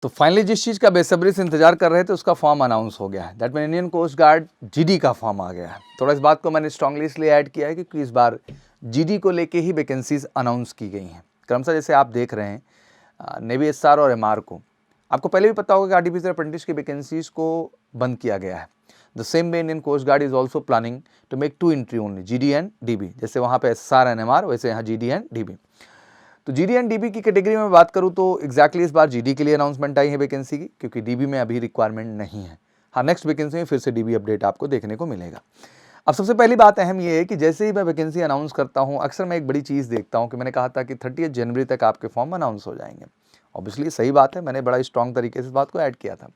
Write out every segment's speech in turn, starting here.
तो फाइनली जिस चीज़ का बेसब्री से इंतजार कर रहे थे उसका फॉर्म अनाउंस हो गया है। That mean Indian coast guard GD का फॉर्म आ गया है। थोड़ा इस बात को मैंने स्ट्रांगली इसलिए ऐड किया है क्योंकि इस बार जीडी को लेके ही वैकेंसीज अनाउंस की गई हैं। क्रमशः जैसे आप देख रहे हैं नेवी एसआर और एमआर को, आपको पहले भी पता होगा कि आर्टिफिशियल अप्रेंटिस की वैकेंसीज को बंद किया गया है। The same way Indian coast guard is also planning to make 2 entry only, GD and DB. जैसे वहाँ पे एसआर एंड एमआर, वैसे यहाँ जीडी एंड डीबी। तो जीडी एंड डीबी की कैटेगरी में बात करूं तो एग्जैक्टली इस बार जीडी के लिए अनाउंसमेंट आई है वैकेंसी की, क्योंकि डीबी में अभी रिक्वायरमेंट नहीं है। हाँ, नेक्स्ट वैकेंसी में फिर से डीबी अपडेट आपको देखने को मिलेगा। अब सबसे पहली बात अहम ये है कि जैसे ही मैं वैकेंसी अनाउंस करता हूं, अक्सर मैं एक बड़ी चीज़ देखता हूं कि मैंने कहा था कि 30 जनवरी तक आपके फॉर्म अनाउंस हो जाएंगे। ऑब्वियसली सही बात है, मैंने बड़ा स्ट्रॉन्ग तरीके से इस बात को ऐड किया था।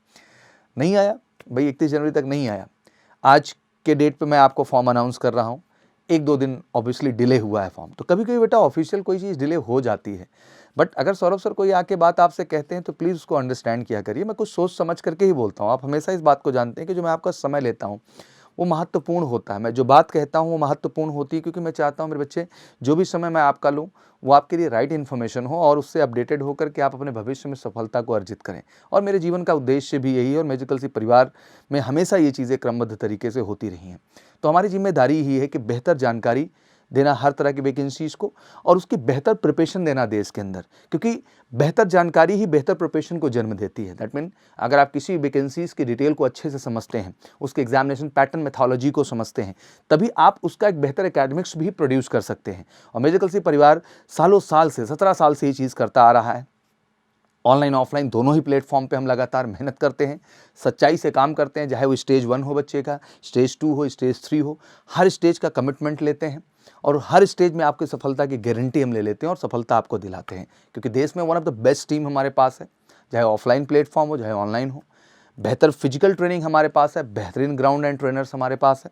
नहीं आया भाई, 31 जनवरी तक नहीं आया। आज के डेट पे मैं आपको फॉर्म अनाउंस कर रहा हूँ, 1-2 दिन ऑब्वियसली डिले हुआ है फॉर्म। तो कभी कभी बेटा ऑफिशियल कोई चीज़ डिले हो जाती है, बट अगर सौरभ सर कोई आके बात आपसे कहते हैं तो प्लीज़ उसको अंडरस्टैंड किया करिए। मैं कुछ सोच समझ करके ही बोलता हूँ। आप हमेशा इस बात को जानते हैं कि जो मैं आपका समय लेता हूँ वो महत्वपूर्ण होता है। मैं जो बात कहता हूँ वो महत्वपूर्ण होती है, क्योंकि मैं चाहता हूँ मेरे बच्चे जो भी समय मैं आपका लूँ वो आपके लिए राइट इन्फॉर्मेशन हो और उससे अपडेटेड होकर के आप अपने भविष्य में सफलता को अर्जित करें। और मेरे जीवन का उद्देश्य भी यही है, और मैजिकल सी परिवार में हमेशा ये चीज़ें क्रमबद्ध तरीके से होती रही हैं। तो हमारी जिम्मेदारी ही है कि बेहतर जानकारी देना हर तरह की वैकेंसीज़ को, और उसकी बेहतर प्रिपरेशन देना देश के अंदर, क्योंकि बेहतर जानकारी ही बेहतर प्रिपरेशन को जन्म देती है। दैट मीन अगर आप किसी वैकेंसीज़ की डिटेल को अच्छे से समझते हैं, उसके एग्जामिनेशन पैटर्न मेथोलॉजी को समझते हैं, तभी आप उसका एक बेहतर एकेडमिक्स भी प्रोड्यूस कर सकते हैं। और मैजिकल सी परिवार सालों साल से 17 साल से ये चीज़ करता आ रहा है। ऑनलाइन ऑफलाइन दोनों ही प्लेटफॉर्म पे हम लगातार मेहनत करते हैं, सच्चाई से काम करते हैं। चाहे वो स्टेज 1 हो बच्चे का, स्टेज 2 हो, स्टेज 3 हो, हर स्टेज का कमिटमेंट लेते हैं और हर स्टेज में आपकी सफलता की गारंटी हम ले लेते हैं और सफलता आपको दिलाते हैं। क्योंकि देश में one of the best team हमारे पास है, चाहे ऑफलाइन प्लेटफॉर्म हो चाहे ऑनलाइन हो। बेहतर फिजिकल ट्रेनिंग हमारे पास है, बेहतरीन ग्राउंड एंड ट्रेनर्स हमारे पास है,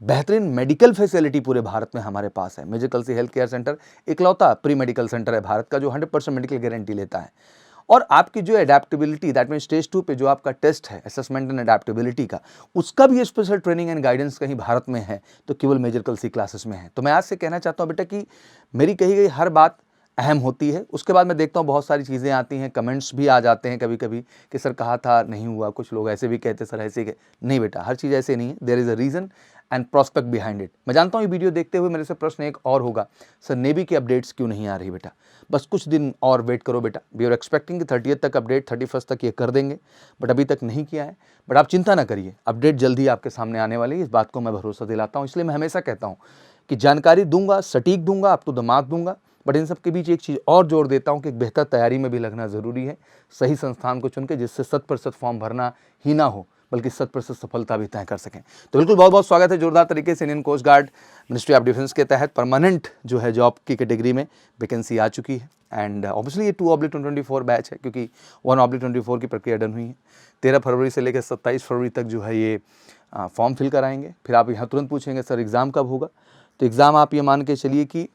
बेहतरीन मेडिकल फैसिलिटी पूरे भारत में हमारे पास है। मैजिकल सी हेल्थ केयर सेंटर इकलौता प्री मेडिकल सेंटर है भारत का जो 100% मेडिकल गारंटी लेता है। और आपकी जो एडेप्टेबिलिटी, दैट मीन स्टेज 2 पे जो आपका टेस्ट है असेसमेंट एंड एडेप्टेबिलिटी का, उसका भी स्पेशल ट्रेनिंग एंड गाइडेंस कहीं भारत में है तो केवल मैजिकल सी क्लासेस में है। तो मैं आज से कहना चाहता हूँ बेटा कि मेरी कही गई हर बात अहम होती है। उसके बाद मैं देखता हूँ बहुत सारी चीज़ें आती हैं, कमेंट्स भी आ जाते हैं कभी कभी कि सर कहा था नहीं हुआ, कुछ लोग ऐसे भी कहते सर ऐसे नहीं बेटा, हर चीज़ ऐसे नहीं है। There is a reason and prospect behind it. मैं जानता हूँ ये वीडियो देखते हुए मेरे से प्रश्न एक और होगा, सर नेवी की अपडेट्स क्यों नहीं आ रही बेटा? बस कुछ दिन और वेट करो बेटा। वी आर एक्सपेक्टिंग कि 30 तक अपडेट, 31 तक ये कर देंगे, बट अभी तक नहीं किया है। बट आप चिंता ना करिए, अपडेट जल्दी आपके सामने आने वाली है, इस बात को मैं भरोसा दिलाता हूँ। इसलिए मैं हमेशा कहता हूँ कि जानकारी दूंगा, सटीक दूंगा, आप तो दिमाग दूंगा, बट इन सब के बीच एक चीज़ और जोड़ देता हूँ कि एक बेहतर तैयारी में भी लगना ज़रूरी है, सही संस्थान को चुन के, जिससे 100% फॉर्म भरना ही ना हो बल्कि 100% सफलता भी तय कर सकें। तो बिल्कुल बहुत बहुत स्वागत है जोरदार तरीके से। Indian coast guard ministry of defence के तहत परमानेंट जो है जॉब की कैटेगरी में वैकेंसी आ चुकी है। एंड ऑब्वियसली ये 2/2024 बैच है, क्योंकि 1/24 की प्रक्रिया डन हुई है। 13 फरवरी से लेकर 27 फरवरी तक जो है ये फॉर्म फिल कराएंगे। फिर आप यहाँ तुरंत पूछेंगे सर एग्ज़ाम कब होगा? तो एग्ज़ाम आप ये मान के चलिए कि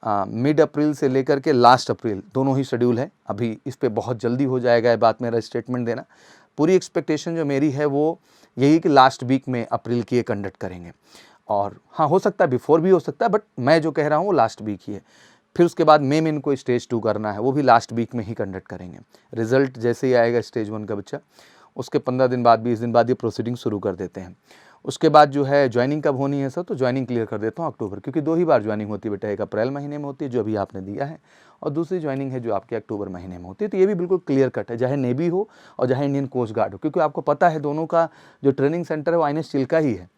मिड अप्रैल से लेकर के लास्ट अप्रैल दोनों ही शेड्यूल है। अभी इस पर बहुत जल्दी हो जाएगा, ये बात मेरा स्टेटमेंट देना। पूरी एक्सपेक्टेशन जो मेरी है वो यही कि लास्ट वीक में अप्रैल की ये कंडक्ट करेंगे। और हाँ, हो सकता है बिफोर भी हो सकता है, बट मैं जो कह रहा हूँ वो लास्ट वीक ही है। फिर उसके बाद मई में इनको स्टेज 2 करना है, वो भी लास्ट वीक में ही कंडक्ट करेंगे। रिजल्ट जैसे ही आएगा स्टेज 1 का बच्चा, उसके 15 दिन बाद 20 दिन बाद ये प्रोसीडिंग शुरू कर देते हैं। उसके बाद जो है ज्वाइनिंग कब होनी है सर? तो ज्वाइनिंग क्लियर कर देता हूँ अक्टूबर, क्योंकि 2 ही बार ज्वाइनिंग होती है बेटा, एक अप्रैल महीने में होती है जो अभी आपने दिया है, और दूसरी ज्वाइनिंग है जो आपके अक्टूबर महीने में होती है। तो ये भी बिल्कुल क्लियर कट है, चाहे नेवी हो और चाहे इंडियन कोस्ट गार्ड हो, क्योंकि आपको पता है दोनों का जो ट्रेनिंग सेंटर है वो INS चिल्का ही है।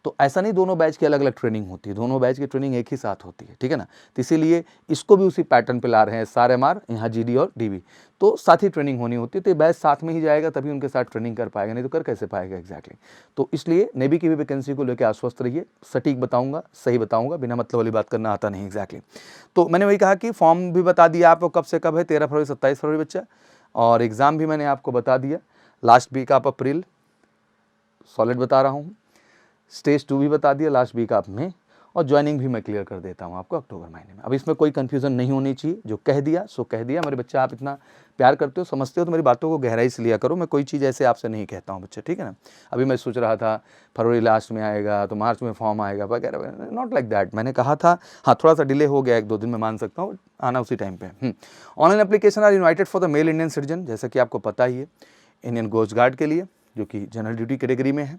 तो ऐसा नहीं दोनों बैच की अलग अलग ट्रेनिंग होती है, दोनों बैच की ट्रेनिंग एक ही साथ होती है, ठीक है ना। तो इसीलिए इसको भी उसी पैटर्न पे ला रहे हैं, SRMR, यहाँ GD और DB, तो साथ ही ट्रेनिंग होनी होती है। तो ये बैच साथ में ही जाएगा तभी उनके साथ ट्रेनिंग कर पाएगा, नहीं तो कर कैसे पाएगा एग्जैक्टली। तो इसलिए नेवी की भी वैकेंसी को लेकर आश्वस्त रहिए, सटीक बताऊंगा, सही बताऊंगा, बिना मतलब वाली बात करना आता नहीं एग्जैक्टली। तो मैंने वही कहा कि फॉर्म भी बता दिया आपको कब से कब है, 13 फरवरी 27 फरवरी बच्चा, और एग्ज़ाम भी मैंने आपको बता दिया last week of April, solid बता रहा हूँ। स्टेज 2 भी बता दिया लास्ट वीक आप में, और ज्वाइनिंग भी मैं क्लियर कर देता हूँ आपको अक्टूबर महीने में। अब इसमें कोई कन्फ्यूज़न नहीं होनी चाहिए, जो कह दिया सो कह दिया। मेरे बच्चे आप इतना प्यार करते हो, समझते हो, तो मेरी बातों को गहराई से लिया करो। मैं कोई चीज़ ऐसे आपसे नहीं कहता हूँ बच्चे, ठीक है ना। अभी मैं सोच रहा था फरवरी लास्ट में आएगा तो मार्च में फॉर्म आएगा वगैरह वगैरह, नॉट लाइक दैट। मैंने कहा था, हाँ थोड़ा सा डिले हो गया, 1-2 दिन में मान सकता हूँ, आना उसी टाइम पे। Online application are invited for the male Indian citizen, जैसा कि आपको पता ही है, इंडियन कोस्ट गार्ड के लिए, जो कि जनरल ड्यूटी कैटेगरी में है।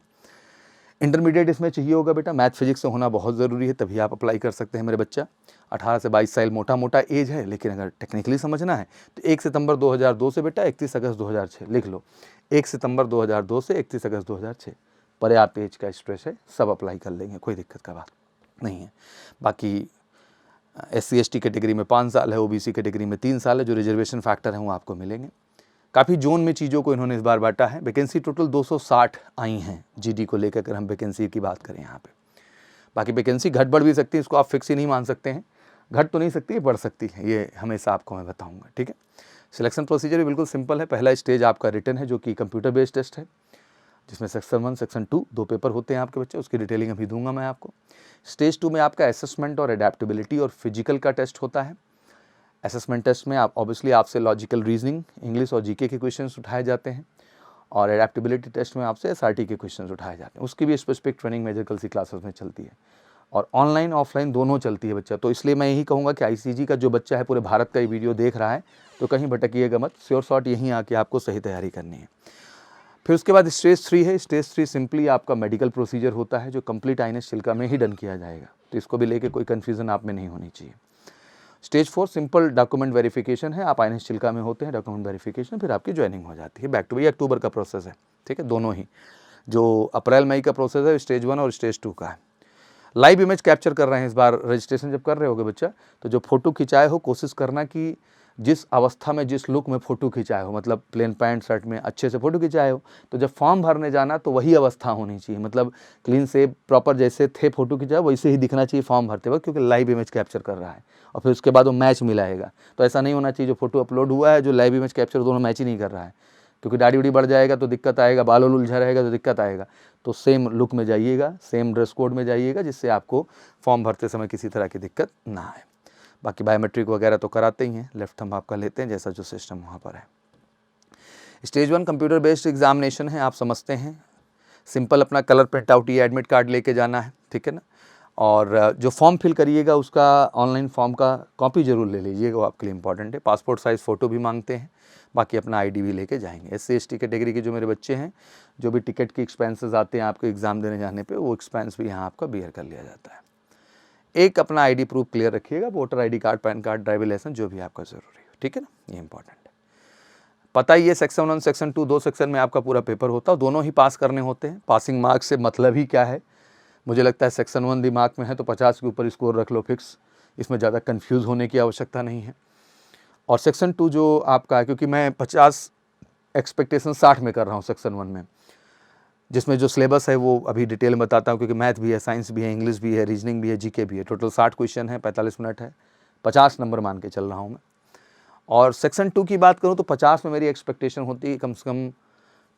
इंटरमीडिएट इसमें चाहिए होगा बेटा, मैथ फिजिक्स से होना बहुत ज़रूरी है, तभी आप अप्लाई कर सकते हैं मेरे बच्चा। 18 से 22 साल मोटा मोटा एज है, लेकिन अगर टेक्निकली समझना है तो 1 सितंबर 2002 से बेटा 31 अगस्त 2006 लिख लो। 1 सितंबर 2002 से 31 अगस्त 2006 पर्याप्त एज का स्ट्रेस है, सब अप्लाई कर लेंगे, कोई दिक्कत का बात नहीं है। बाकी SC ST कैटेगरी में 5 साल है, OBC कैटेगरी में 3 साल है, जो रिजर्वेशन फैक्टर है वो आपको मिलेंगे। काफ़ी जोन में चीज़ों को इन्होंने इस बार बांटा है। वैकेंसी टोटल 260 आई हैं GD को लेकर, अगर हम वैकेंसी की बात करें यहाँ पे। बाकी वैकेंसी घट बढ़ भी सकती है, इसको आप फिक्स ही नहीं मान सकते हैं, घट तो नहीं सकती है, बढ़ सकती है, ये हमेशा आपको मैं बताऊंगा, ठीक है। सिलेक्शन प्रोसीजर भी बिल्कुल सिंपल है। पहला स्टेज आपका रिटन है, जो कि कंप्यूटर बेस्ड टेस्ट है, जिसमें सेक्शन 1 सेक्शन 2 2 पेपर होते हैं आपके बच्चे, उसकी डिटेलिंग अभी दूंगा मैं आपको। स्टेज 2 में आपका असेसमेंट और एडेप्टेबिलिटी और फिजिकल का टेस्ट होता है। असेसमेंट टेस्ट में आप ऑब्वियसली आपसे लॉजिकल रीजनिंग, इंग्लिश और GK के क्वेश्चंस उठाए जाते हैं, और एडेप्टेबिलिटी टेस्ट में आपसे SRT के क्वेश्चंस उठाए जाते हैं। उसकी भी स्पेसिफिक ट्रेनिंग मेजर कल सी क्लासेस में चलती है, और ऑनलाइन ऑफलाइन दोनों चलती है बच्चा। तो इसलिए मैं यही कहूँगा कि ICG का जो बच्चा है पूरे भारत का ये वीडियो देख रहा है तो कहीं भटकिएगा मत, श्योर शॉट यहीं आके आपको सही तैयारी करनी है। फिर उसके बाद स्टेज 3 है। स्टेज 3 सिंपली आपका मेडिकल प्रोसीजर होता है, जो कंप्लीट INS चिल्का में ही डन किया जाएगा, तो इसको भी लेके कोई कन्फ्यूज़न आप में नहीं होनी चाहिए। स्टेज 4 सिंपल डॉक्यूमेंट वेरिफिकेशन है, आप INS चिल्का में होते हैं, डॉक्यूमेंट वेरिफिकेशन, फिर आपकी ज्वाइनिंग हो जाती है। बैक टू ये अक्टूबर का प्रोसेस है, ठीक है, दोनों ही। जो अप्रैल मई का प्रोसेस है स्टेज 1 और स्टेज 2 का है। लाइव इमेज कैप्चर कर रहे हैं इस बार। रजिस्ट्रेशन जब कर रहे होगे बच्चा, तो जो फोटो खिंचाए हो कोशिश करना कि जिस अवस्था में, जिस लुक में फ़ोटो खिंचाए हो, मतलब प्लेन पैंट शर्ट में अच्छे से फ़ोटो खिंचाए हो, तो जब फॉर्म भरने जाना तो वही अवस्था होनी चाहिए, मतलब क्लीन से प्रॉपर जैसे थे फ़ोटो खिंचाए वैसे ही दिखना चाहिए फॉर्म भरते वक्त, क्योंकि लाइव इमेज कैप्चर कर रहा है और फिर उसके बाद वो मैच मिलाएगा। तो ऐसा नहीं होना चाहिए जो फोटो अपलोड हुआ है, जो लाइव इमेज कैप्चर, दोनों मैच ही नहीं कर रहा है, क्योंकि दाढ़ी उड़ी बढ़ जाएगा तो दिक्कत आएगा, बाल उलझा रहेगा तो दिक्कत आएगा। तो सेम लुक में जाइएगा, सेम ड्रेस कोड में जाइएगा, जिससे आपको फॉर्म भरते समय किसी तरह की दिक्कत ना आए। बाकी बायोमेट्रिक वगैरह तो कराते ही हैं, लेफ्ट थंब आपका लेते हैं, जैसा जो सिस्टम वहाँ पर है। स्टेज 1 कंप्यूटर बेस्ड एग्जामिनेशन है, आप समझते हैं, सिंपल अपना कलर प्रिंट आउट या एडमिट कार्ड लेके जाना है, ठीक है ना। और जो फॉर्म फिल करिएगा उसका ऑनलाइन फॉर्म का कॉपी जरूर ले लीजिएगा, वो आपके लिए इंपॉर्टेंट है। पासपोर्ट साइज़ फ़ोटो भी मांगते हैं, बाकी अपना ID भी लेके जाएंगे। SC ST कैटेगरी के जो मेरे बच्चे हैं, जो भी टिकट के एक्सपेंसेस आते हैं आपको एग्ज़ाम देने जाने पे, वो एक्सपेंस भी यहाँ आपका बियर कर लिया जाता है। एक अपना ID प्रूफ क्लियर रखिएगा, voter ID card, PAN card, driving licence, जो भी आपका ज़रूरी है, ठीक है ना, ये इंपॉर्टेंट है। पता ही है सेक्शन 1 सेक्शन 2 2 सेक्शन में आपका पूरा पेपर होता है, दोनों ही पास करने होते हैं। पासिंग मार्क्स से मतलब ही क्या है, मुझे लगता है सेक्शन 1 दिमाग में है तो 50 के ऊपर स्कोर रख लो फिक्स, इसमें ज़्यादा कंफ्यूज होने की आवश्यकता नहीं है। और सेक्शन 2 जो आपका है, क्योंकि मैं 50 एक्सपेक्टेशन 60 में कर रहा हूँ सेक्शन 1 में, जिसमें जो सिलेबस है वो अभी डिटेल में बताता हूँ, क्योंकि मैथ भी है, साइंस भी है, इंग्लिश भी है, रीजनिंग भी है, GK भी है। टोटल 60 क्वेश्चन है, 45 मिनट है, 50 नंबर मान के चल रहा हूँ मैं। और सेक्शन 2 की बात करूँ तो 50 में मेरी एक्सपेक्टेशन होती है कम से कम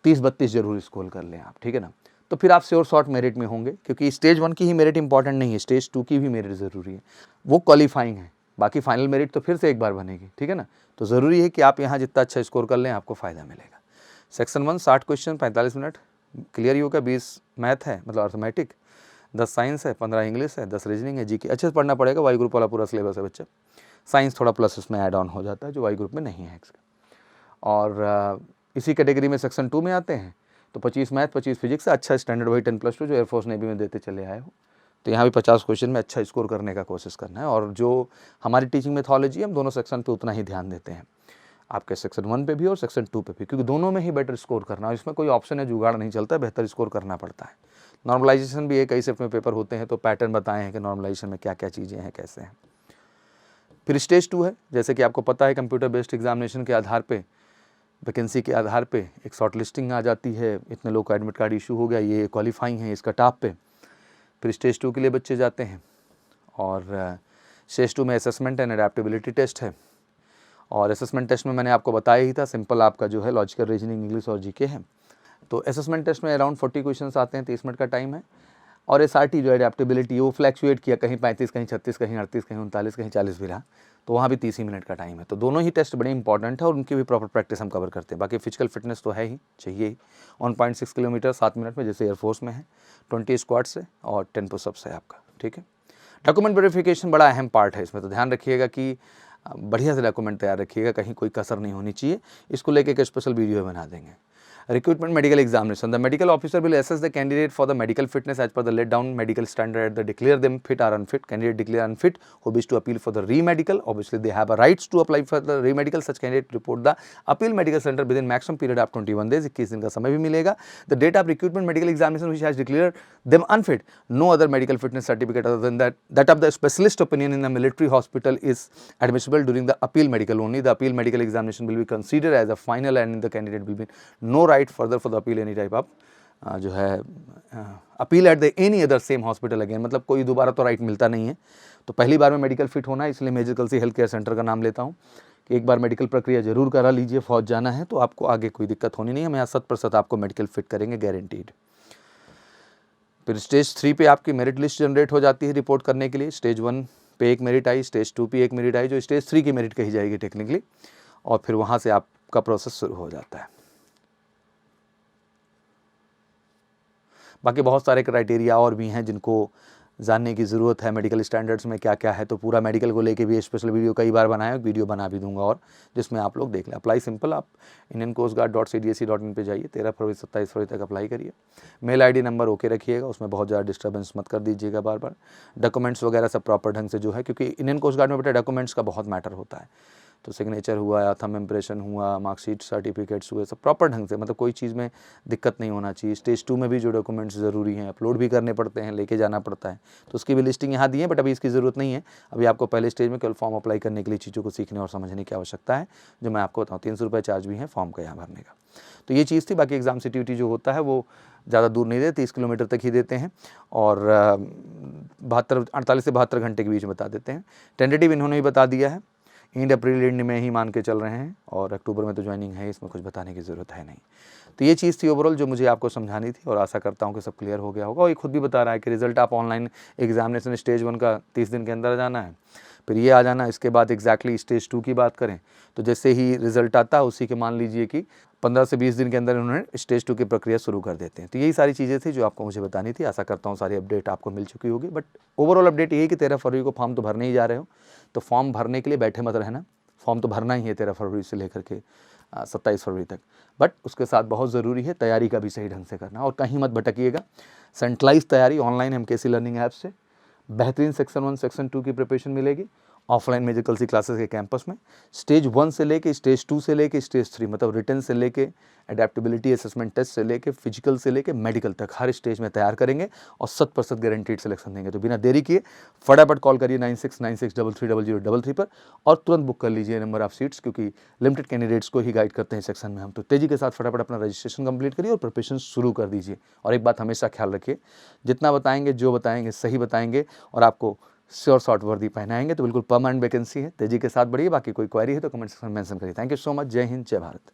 30-32 जरूर स्कोर कर लें आप, ठीक है ना। तो फिर आप श्योर शॉर्ट मेरिट में होंगे, क्योंकि स्टेज 1 की ही मेरिट इंपॉर्टेंट नहीं है, स्टेज 2 की भी मेरिट ज़रूरी है, वो क्वालिफाइंग है। बाकी फाइनल मेरिट तो फिर से एक बार बनेगी, ठीक है ना। तो ज़रूरी है कि आप यहाँ जितना अच्छा स्कोर कर लें आपको फ़ायदा मिलेगा। सेक्शन 1 60 क्वेश्चन, 45 मिनट क्लियर ही होगा। 20 मैथ है, मतलब अर्थमेटिक, 10 साइंस है, 15 इंग्लिश है, 10 रीजनिंग है, GK अच्छे से पढ़ना पड़ेगा। वाई ग्रुप वाला पूरा सिलेबस है बच्चा। साइंस थोड़ा प्लस उसमें ऐड ऑन हो जाता है, जो वाई ग्रुप में नहीं है इसका। और इसी कैटेगरी में सेक्शन 2 में आते हैं तो 25 मैथ, 25 फिजिक्स से अच्छा स्टैंडर्ड वही 10+2 जो एयरफोर्स नेवी में देते चले आए हो। तो यहाँ भी 50 क्वेश्चन में अच्छा स्कोर करने का कोशिश करना है। और जो हमारी टीचिंग मेथोलॉजी है, हम दोनों सेक्शन पे उतना ही ध्यान देते हैं, आपके सेक्शन 1 पे भी और सेक्शन 2 पे भी, क्योंकि दोनों में ही बेटर स्कोर करना है। इसमें कोई ऑप्शन है जुगाड़ नहीं चलता, बेहतर स्कोर करना पड़ता है। नॉर्मलाइजेशन भी एक कई शिफ्ट में पेपर होते हैं, तो पैटर्न बताए हैं कि नॉर्मलाइजेशन में क्या क्या चीज़ें हैं, कैसे हैं। फिर स्टेज 2 है, जैसे कि आपको पता है कंप्यूटर बेस्ड एग्जामिनेशन के आधार पे, वैकेंसी के आधार पे एक शॉर्ट लिस्टिंग आ जाती है, इतने लोग का एडमिट कार्ड इशू हो गया, ये क्वालिफाइंग है इसका टॉप पे। फिर स्टेज 2 के लिए बच्चे जाते हैं, और स्टेज 2 में असेसमेंट एंड एडेप्टेबिलिटी टेस्ट है। और असेसमेंट टेस्ट में मैंने आपको बताया ही था, सिंपल आपका जो है लॉजिकल रीजनिंग, इंग्लिश और GK है। तो असेसमेंट टेस्ट में अराउंड 40 क्वेश्चंस आते हैं, 30 मिनट का टाइम है। और SRT जो एडेप्टेबिलिटी वो फ्लैक्चुएट किया, कहीं 35, कहीं 36, कहीं 38, कहीं 39, कहीं 40 भी रहा, तो वहाँ भी 30 ही मिनट का टाइम है। तो दोनों ही टेस्ट बड़े इंपॉर्टेंट है और उनकी भी प्रॉपर प्रैक्टिस हम कवर करते हैं। बाकी फिजिकल फिटनेस तो है ही, चाहिए ही। 1.6 किलोमीटर 7 मिनट में, जैसे एयरफोर्स में है, 20 स्क्वाट्स है और 10 पुशअप्स है आपका, ठीक है। डॉक्यूमेंट वेरिफिकेशन बड़ा अहम पार्ट है इसमें, तो ध्यान रखिएगा कि बढ़िया से डॉक्यूमेंट तैयार रखिएगा, कहीं कोई कसर नहीं होनी चाहिए। इसको लेके एक स्पेशल वीडियो बना देंगे। Recruitment medical examination. The medical officer will assess the candidate for the medical fitness as per the laid down medical standard. They declare them fit or unfit. Candidate declare unfit who wish to appeal for the re-medical. Obviously, they have a rights to apply for the re-medical. Such candidate report the appeal medical center within maximum period of 21 days. 21 दिन का समय भी मिलेगा. The date of recruitment medical examination which has declared them unfit. No other medical fitness certificate other than that of the specialist opinion in the military hospital is admissible during the appeal medical only. The appeal medical examination will be considered as a final and the candidate will be no right further for the appeal any type of जो है appeal at the any other same hospital again, मतलब कोई दोबारा तो right मिलता नहीं है। तो पहली बार में मेडिकल फिट होना है, इसलिए मेजर कलसी हेल्थ केयर सेंटर का नाम लेता हूँ कि एक बार मेडिकल प्रक्रिया जरूर करा लीजिए। फौज जाना है तो आपको आगे कोई दिक्कत होनी नहीं है, हम यहाँ 100% आपको मेडिकल फिट करेंगे, गारंटीड। फिर स्टेज 3 पे आपकी मेरिट लिस्ट जनरेट हो जाती है रिपोर्ट करने के लिए। स्टेज 1 पे एक मेरिट आई, स्टेज 2 पे एक मेरिट आई, जो स्टेज 3 की मेरिट कही जाएगी टेक्निकली, और फिर वहाँ से आपका प्रोसेस शुरू हो जाता है। बाकी बहुत सारे क्राइटेरिया और भी हैं जिनको जानने की ज़रूरत है, मेडिकल स्टैंडर्ड्स में क्या क्या है। तो पूरा मेडिकल को लेके भी स्पेशल वीडियो कई बार बनाया, वीडियो बना भी दूंगा और जिसमें आप लोग देख लें। अप्लाई सिंपल, आप indiancoastguard.cdsc.in पे जाइए, 13 फरवरी 27 फरवरी तक अप्लाई करिए। मेल ID नंबर ओके रखिएगा, उसमें बहुत ज़्यादा डिस्टर्बेंस मत कर दीजिएगा बार बार। डॉक्यूमेंट्स वगैरह सब प्रॉपर ढंग से जो है, क्योंकि इंडियन कोस्ट गार्ड में बेटा डॉक्यूमेंट्स का बहुत मैटर होता है। तो सिग्नेचर हुआ, थंब इम्प्रेशन हुआ, मार्कशीट, सर्टिफिकेट्स हुए, सब प्रॉपर ढंग से, मतलब कोई चीज़ में दिक्कत नहीं होना चाहिए। स्टेज 2 में भी जो डॉक्यूमेंट्स ज़रूरी हैं, अपलोड भी करने पड़ते हैं, लेके जाना पड़ता है, तो उसकी भी लिस्टिंग यहाँ दी है, बट अभी इसकी ज़रूरत नहीं है। अभी आपको पहले स्टेज में केवल फॉर्म अप्लाई करने के लिए चीज़ों को सीखने और समझने की आवश्यकता है, जो मैं आपको बताऊँ। 300 रुपये चार्ज भी है फॉर्म का यहाँ भरने का। तो ये चीज़ थी। बाकी एग्जाम सिटीविटी जो होता है वो ज़्यादा दूर नहीं देते, 30 किलोमीटर तक ही देते हैं और 48 से 72 घंटे के बीच में बता देते हैं। टेंटेटिव इन्होंने ही बता दिया है, एंड अप्रैल एंड में ही मान के चल रहे हैं, और अक्टूबर में तो ज्वाइनिंग है, इसमें कुछ बताने की ज़रूरत है नहीं। तो ये चीज़ थी ओवरऑल जो मुझे आपको समझानी थी, और आशा करता हूँ कि सब क्लियर हो गया होगा। और ये खुद भी बता रहा है कि रिजल्ट आप ऑनलाइन एग्जामिनेशन स्टेज 1 का 30 दिन के अंदर आ जाना है, फिर ये आ जाना। इसके बाद एग्जैक्टली स्टेज 2 की बात करें तो जैसे ही रिजल्ट आता है उसी के मान लीजिए कि 15 से 20 दिन के अंदर उन्होंने स्टेज 2 की प्रक्रिया शुरू कर देते हैं। तो यही सारी चीज़ें थी जो आपको मुझे बतानी थी। आशा करता हूँ सारी अपडेट आपको मिल चुकी होगी। बट ओवरऑल अपडेट यही कि 13 फरवरी को फॉर्म तो भरने ही जा रहे हो, तो फॉर्म भरने के लिए बैठे मत रहना। फॉर्म तो भरना ही है 13 फरवरी से लेकर के 27 फरवरी तक, बट उसके साथ बहुत ज़रूरी है तैयारी का भी सही ढंग से करना, और कहीं मत भटकिएगा। सेंट्रलाइज तैयारी ऑनलाइन MKC लर्निंग ऐप से बेहतरीन सेक्शन 1 सेक्शन 2 की प्रिपरेशन मिलेगी। ऑफलाइन मेजर कलसी क्लासेस के कैंपस में स्टेज 1 से लेके स्टेज 2 से लेके स्टेज 3, मतलब रिटन से लेके एडेप्टेबिलिटी असेसमेंट टेस्ट से लेके फिजिकल से लेके मेडिकल तक हर स्टेज में तैयार करेंगे और 100% गारंटीड सिलेक्शन देंगे। तो बिना देरी किए फटाफट कॉल करिए 9696330033 पर और तुरंत बुक कर लीजिए नंबर ऑफ सीट्स, क्योंकि लिमिटेड कैंडिडेट्स को ही गाइड करते हैं सेक्शन में हम। तो तेजी के साथ फटाफट अपना रजिस्ट्रेशन कंप्लीट करिए और प्रिपरेशन शुरू कर दीजिए। और एक बात हमेशा ख्याल रखिए, जितना बताएंगे जो बताएंगे सही बताएंगे और आपको श्योर शॉर्ट वर्दी पहनाएंगे, तो बिल्कुल परमानेंट वैकेंसी है। तेजी के साथ बढ़िए। बाकी कोई क्वेरी है तो कमेंट सेक्शन में मेंशन करिए। Thank you so much. जय हिंद, जय भारत।